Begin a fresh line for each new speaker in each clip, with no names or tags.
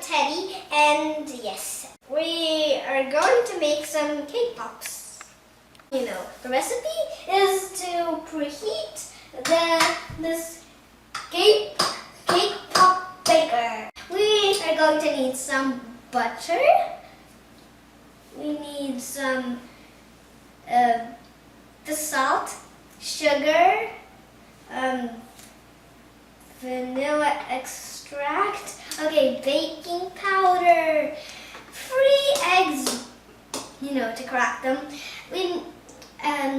Teddy, and yes, we are going to make some cake pops. You know, the recipe is to preheat this cake pop baker. We are going to need some butter. We need some the salt, sugar, vanilla extract, okay, baking powder, 3 eggs, you know, to crack them.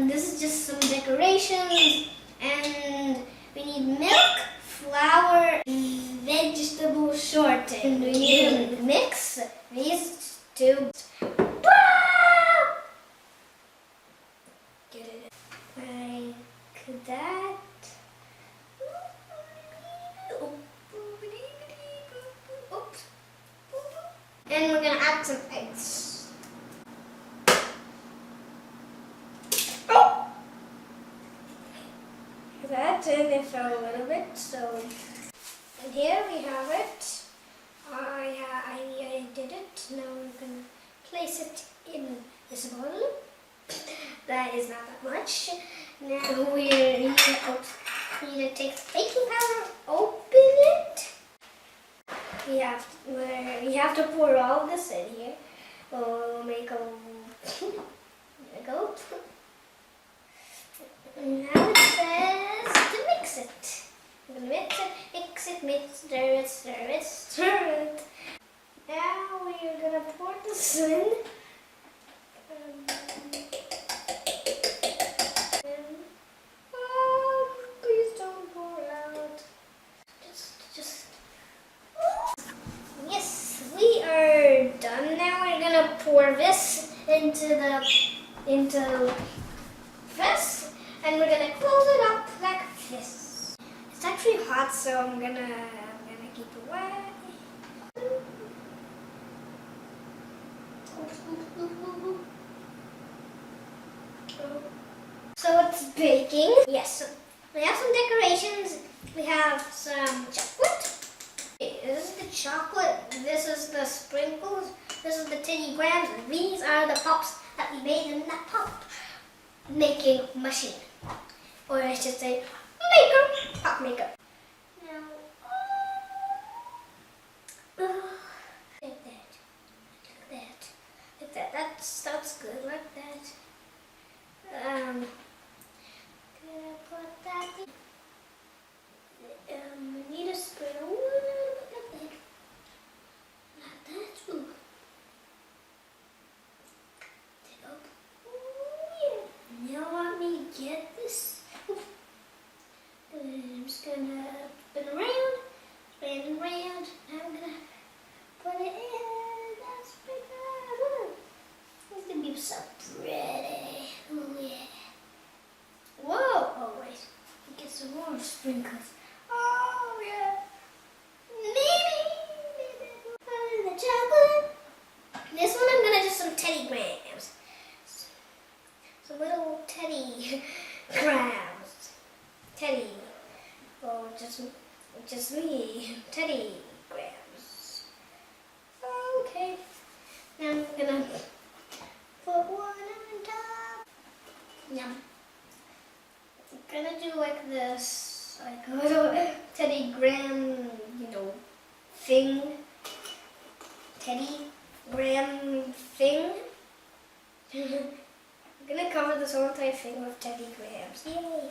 This is just some decorations, and we need milk, flour, vegetable shortening. And we need to mix these two. Get it like that. Oops. And we're gonna add some eggs. Oh! That, and it fell a little bit, so. And here we have it. I did it. Now we're gonna place it in this bowl. That is not that much. Now we need to take the baking powder, open it. We have to pour all this in here. We'll make a there we go. Now it says to mix it. We're gonna stir it. Now we're gonna pour this in. Please don't pour out. Just. Yes, we are done. Now we're gonna pour this into this, and we're gonna close it up like this. It's actually hot, so I'm gonna keep it away. So it's baking. Yes, so we have some decorations. We have some chocolate. This is the chocolate. This is the sprinkles. This is the Teddy Grahams. And these are the pops that we made in that pop making machine. Or I should say maker, pop maker. Now, like that. That's good, like that. Gonna put that in. We need a spread a little bit like that. Ooh. Take up. Ooh, yeah. Now let me get this. Ooh. I'm just gonna spin around. I'm gonna put it in. That's pretty good. It's gonna be so pretty. Oh yeah. Whoa! Oh wait. Get some more sprinkles. Oh yeah. Maybe. The chocolate. This one I'm gonna do some Teddy Grahams. Some little Teddy Grahams. Teddy. Oh, just me. Teddy Grahams. Okay. Now I'm gonna put one on top. Yum. I'm gonna do like this, like a little Teddy Graham, thing. Teddy Graham thing. I'm gonna cover this whole entire thing with Teddy Grahams. Yay!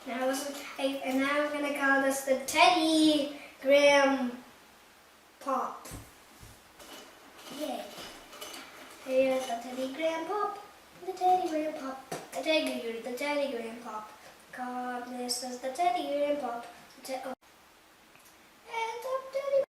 Now I'm gonna call this the Teddy Graham Pop. Yay! Here's the Teddy Graham Pop. The Teddy Graham Pop. The Teddy Graham Pop. God, this is the Teddy Graham Pop. Oh,